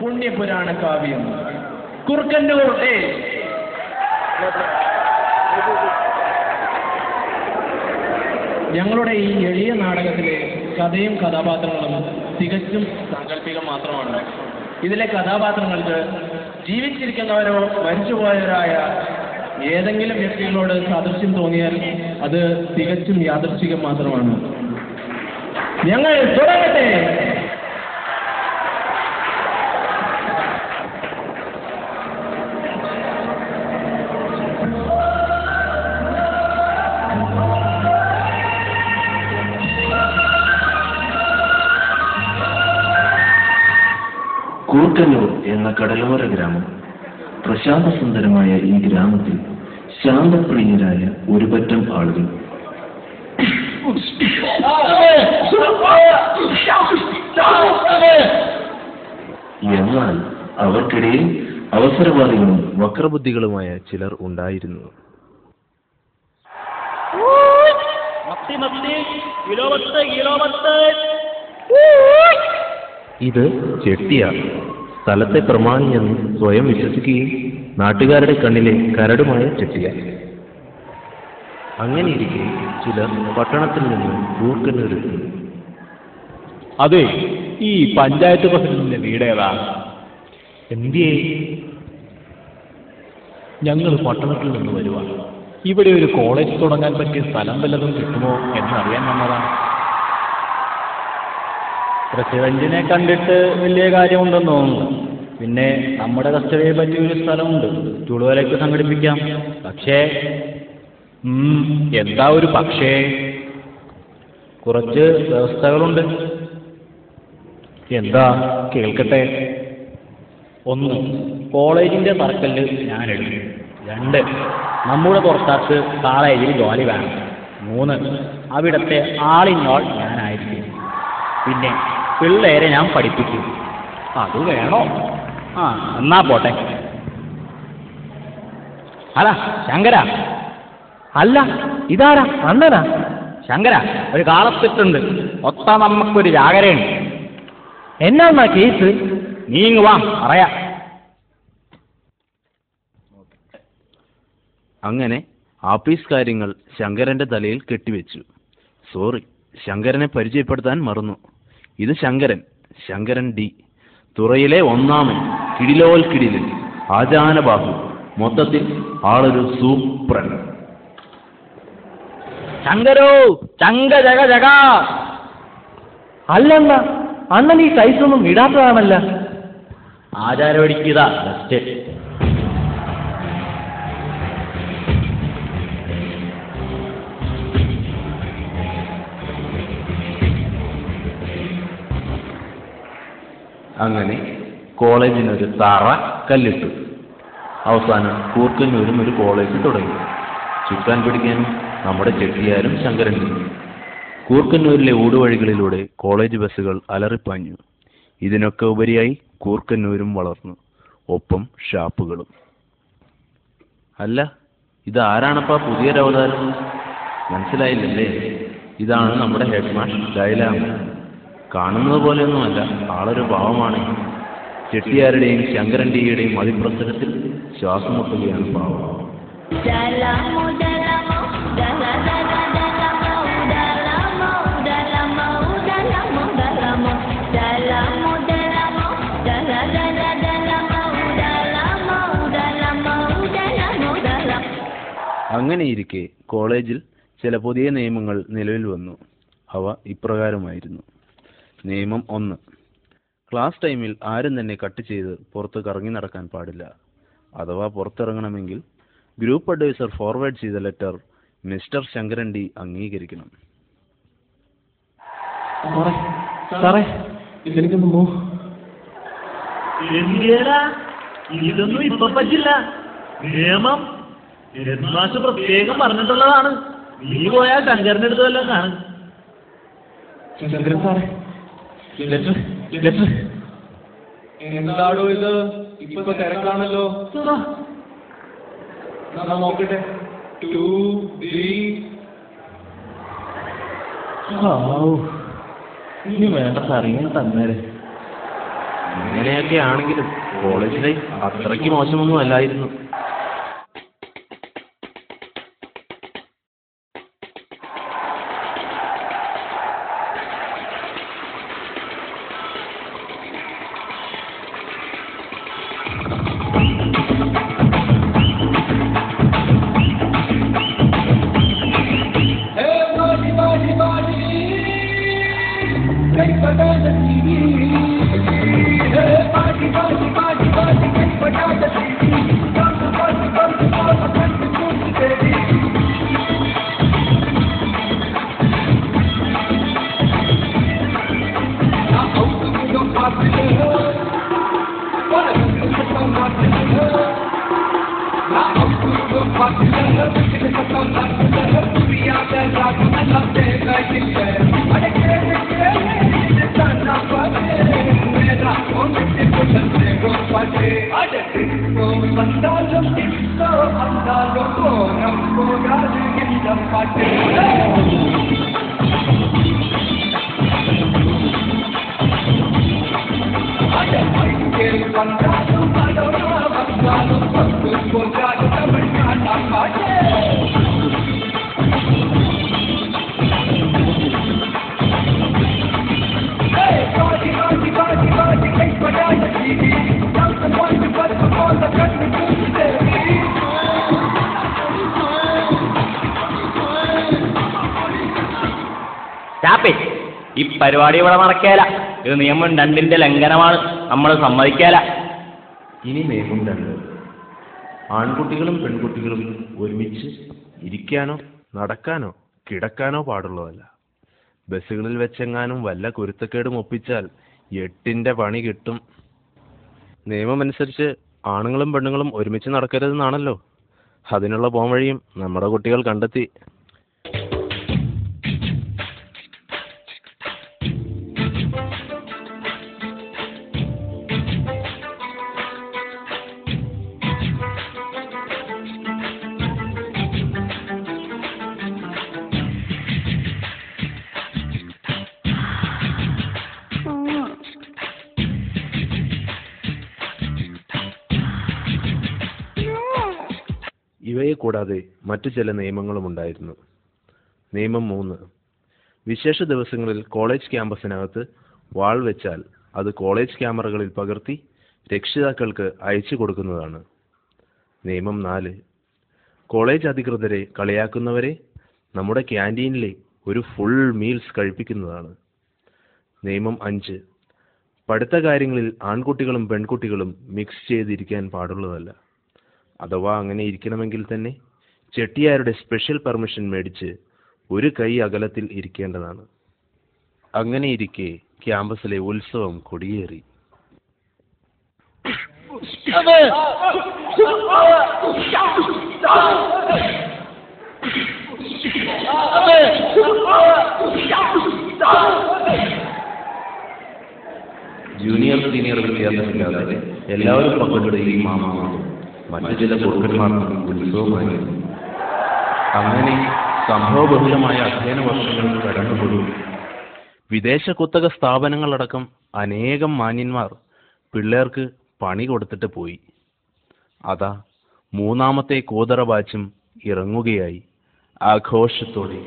പുണ്യപുരാണ കാവ്യം കുറുക്കന്നൂർ ഞങ്ങളുടെ ഈ എളിയ നാടകത്തിലെ കഥയും കഥാപാത്രങ്ങളും തികച്ചും സാങ്കല്പികം മാത്രമാണ്. ഇതിലെ കഥാപാത്രങ്ങൾക്ക് ജീവിച്ചിരിക്കുന്നവരോ മരിച്ചുപോയവരായ ഏതെങ്കിലും വ്യക്തികളോട് സാദൃശ്യം തോന്നിയാൽ അത് തികച്ചും യാദൃശ്ചികം മാത്രമാണ്. ഞങ്ങൾ തുടങ്ങട്ടെ. കൂർക്കന്നൂർ എന്ന കടലോര ഗ്രാമം. പ്രശാന്തസുന്ദരമായ ഈ ഗ്രാമത്തിൽ ശാന്തപ്രിയരായ ഒരുപറ്റം ആളുകൾ. എന്നാൽ അവർക്കിടയിൽ അവസരവാദികളും വക്രബുദ്ധികളുമായ ചിലർ ഉണ്ടായിരുന്നു. ഇത് ചെട്ടിയാണ്, സ്ഥലത്തെ പ്രമാണിയെന്ന് സ്വയം വിശ്വസിക്കുകയും നാട്ടുകാരുടെ കണ്ണിലെ കരടുമായ ചെട്ടിയാണ്. അങ്ങനെയിരിക്കെ ചിലർ പട്ടണത്തിൽ നിന്ന് കൂർക്കന്നൂരെത്തുന്നു. അതെ, ഈ പഞ്ചായത്ത് പ്രസിഡന്റിന്റെ വീടേതാ? എന്തിയേ? ഞങ്ങൾ പട്ടണത്തിൽ നിന്ന് വരുവാ. ഇവിടെ ഒരു കോളേജ് തുടങ്ങാൻ പറ്റിയ സ്ഥലം വല്ലതും കിട്ടുമോ എന്നറിയാൻ വന്നതാണ്. പ്രസിഡന്റിനെ കണ്ടിട്ട് വലിയ കാര്യമുണ്ടെന്ന് തോന്നുന്നു. പിന്നെ നമ്മുടെ കസ്റ്റഡിയെ പറ്റിയ ഒരു സ്ഥലമുണ്ട്, ചുടുവലയ്ക്ക് സംഘടിപ്പിക്കാം. പക്ഷേ എന്താ ഒരു പക്ഷേ? കുറച്ച് വ്യവസ്ഥകളുണ്ട്. എന്താ, കേൾക്കട്ടെ. 1, കോളേജിന്റെ തറക്കല്ല് ഞാൻ എടുക്കും. 2, നമ്മുടെ പുറത്താക്ക് കോളേജിൽ ജോലി വേണം. 3, അവിടുത്തെ ആളിനോൾ ഞാനായിരിക്കും. പിന്നെ പിള്ളേരെ ഞാൻ പഠിപ്പിക്കും. അത് വേണോ? എന്നാ പോട്ടെ. അല്ല ശങ്കര. അല്ല, ഇതാരാ? അണ്ണനാ? ശങ്കര, ഒരു കാളത്തിട്ടുണ്ട്. ഒത്ത നമുക്കൊരു ജാഗരയുണ്ട്. എന്നാ കേസ്? നീങ്ങ് വാ, പറയാ. അങ്ങനെ ആഫീസ് കാര്യങ്ങൾ ശങ്കരന്റെ തലയിൽ കെട്ടിവെച്ചു. സോറി, ശങ്കരനെ പരിചയപ്പെടുത്താൻ മറന്നു. ഇത് ശങ്കരൻ ഡി, തുറയിലെ ഒന്നാമൻ, കിടിലോൽ കിടിലൻ, ആചാനബാഹു, മൊത്തത്തിൽ ആളൊരു സൂപ്രൻ. ശങ്കരോ, ചങ്ക ജഗ ജഗ. അല്ലണ്ണ, അണ്ണൻ ഈ സൈസൊന്നും ഇടാത്തതാണല്ല. ആചാരവടിക്കതാ ബെസ്റ്റ്. അങ്ങനെ കോളേജിനൊരു തറ കല്ലിട്ടു. അവസാനം കൂർക്കന്നൂരും ഒരു കോളേജ് തുടങ്ങി. ചുക്കാൻ പിടിക്കാനും നമ്മുടെ ചെട്ടിയാരും ശങ്കരനും. കൂർക്കന്നൂരിലെ ഊടുവഴികളിലൂടെ കോളേജ് ബസ്സുകൾ അലറിപ്പാഞ്ഞു. ഇതിനൊക്കെ ഉപരിയായി കൂർക്കന്നൂരും വളർന്നു, ഒപ്പം ഷാപ്പുകളും. അല്ല, ഇതാരാണപ്പാ പുതിയൊരവതാരം? മനസ്സിലായില്ലല്ലേ? ഇതാണ് നമ്മുടെ ഹെഡ് മാസ്റ്റർ ലൈലാമ. കാണുന്നത് പോലെയൊന്നുമല്ല, ആളൊരു പാവമാണ്. ചെട്ടിയാരുടെയും ശങ്കരന്റെയുടെയും അതിപ്രസരത്തിൽ ശ്വാസം മുട്ടുകയാണ് പാവം. അങ്ങനെയിരിക്കെ കോളേജിൽ ചില പുതിയ നിയമങ്ങൾ നിലവിൽ വന്നു. അവ ഇപ്രകാരമായിരുന്നു. നിയമം 1. ക്ലാസ് ടൈമിൽ ആരും തന്നെ കട്ട് ചെയ്ത് പുറത്ത് കറങ്ങി നടക്കാൻ പാടില്ല. അഥവാ പുറത്തിറങ്ങണമെങ്കിൽ ഗ്രൂപ്പ് അഡ്വൈസർ ഫോർവേഡ് ചെയ്ത ലെറ്റർ മിസ്റ്റർ ശങ്കരൻ ഡി അംഗീകരിക്കണം. ഇതൊന്നും ഇപ്പൊ പറ്റില്ല. നിയമം ഹെഡ്മാസ്റ്റർ പ്രത്യേകം പറഞ്ഞിട്ടുള്ളതാണ്. നീ പോയാൽ ശങ്കരന്റെ അടുത്ത് വല്ലതും കാണും. ശങ്കരൻ സാറേ, എന്താടോ ഇത്? ഇപ്പൊ തിരക്കാണല്ലോ. നോക്കട്ടെ. 2D. ഇനി വേണ്ട സാർ, ഇങ്ങനെ തന്നേരെ. അങ്ങനെയൊക്കെ ആണെങ്കിലും കോളേജ് ലൈഫ് അത്രയ്ക്ക് മോശമൊന്നും അല്ലായിരുന്നു. ഈ പരിപാടി ഇവിടെ നടക്കേല. ഇത് നിയമം 2ന്റെ ലംഘനമാണ്. നമ്മൾ സമ്മതിക്കേല. ഇനി നിയമം 2, ആൺകുട്ടികളും പെൺകുട്ടികളും ഒരുമിച്ച് ഇരിക്കാനോ നടക്കാനോ കിടക്കാനോ പാടുള്ളതല്ല. ബസ്സുകളിൽ വെച്ചെങ്ങാനും വല്ല കുരുത്തക്കേടും ഒപ്പിച്ചാൽ 8ന്റെ പണി കിട്ടും. നിയമമനുസരിച്ച് ആണുങ്ങളും പെണ്ണുങ്ങളും ഒരുമിച്ച് നടക്കരുതെന്നാണല്ലോ. അതിനുള്ള പോംവഴിയും നമ്മുടെ കുട്ടികൾ കണ്ടെത്തി. ഇവയെ കൂടാതെ മറ്റു ചില നിയമങ്ങളും ഉണ്ടായിരുന്നു. നിയമം 3, വിശേഷ ദിവസങ്ങളിൽ കോളേജ് ക്യാമ്പസിനകത്ത് വാൾ വെച്ചാൽ അത് കോളേജ് ക്യാമറകളിൽ പകർത്തി രക്ഷിതാക്കൾക്ക് അയച്ചു കൊടുക്കുന്നതാണ്. നിയമം 4, കോളേജ് അധികൃതരെ കളിയാക്കുന്നവരെ നമ്മുടെ ക്യാൻറ്റീനിലെ ഒരു ഫുൾ മീൽസ് കഴിപ്പിക്കുന്നതാണ്. നിയമം 5, പഠിത്ത കാര്യങ്ങളിൽ ആൺകുട്ടികളും പെൺകുട്ടികളും മിക്സ് ചെയ്തിരിക്കാൻ പാടുള്ളതല്ല. അഥവാ അങ്ങനെ ഇരിക്കണമെങ്കിൽ തന്നെ ചെട്ടിയാരുടെ സ്പെഷ്യൽ പെർമിഷൻ മേടിച്ച് ഒരു കൈ അകലത്തിൽ ഇരിക്കേണ്ടതാണ്. അങ്ങനെ ഇരിക്കെ ക്യാമ്പസിലെ ഉത്സവം കൊടിയേറി. ജൂനിയർ സീനിയർ വ്യത്യാസമില്ലാതെ എല്ലാവരും പങ്കെടുത്ത ഈ മാമാവും മറ്റു ചില കുറുക്കന്മാർക്കും ഉത്സവമായിരുന്നു. അങ്ങനെ സംഭവബഹുലമായ അധ്യയന വർഷങ്ങൾ കടന്നുപോയി. വിദേശ കുത്തക സ്ഥാപനങ്ങളടക്കം അനേകം മാന്യന്മാർ പിള്ളേർക്ക് പണി കൊടുത്തിട്ട് പോയി. അതാ 3ാമത്തെ കൂതറ ബാച്ചും ഇറങ്ങുകയായി ആഘോഷത്തോടെ.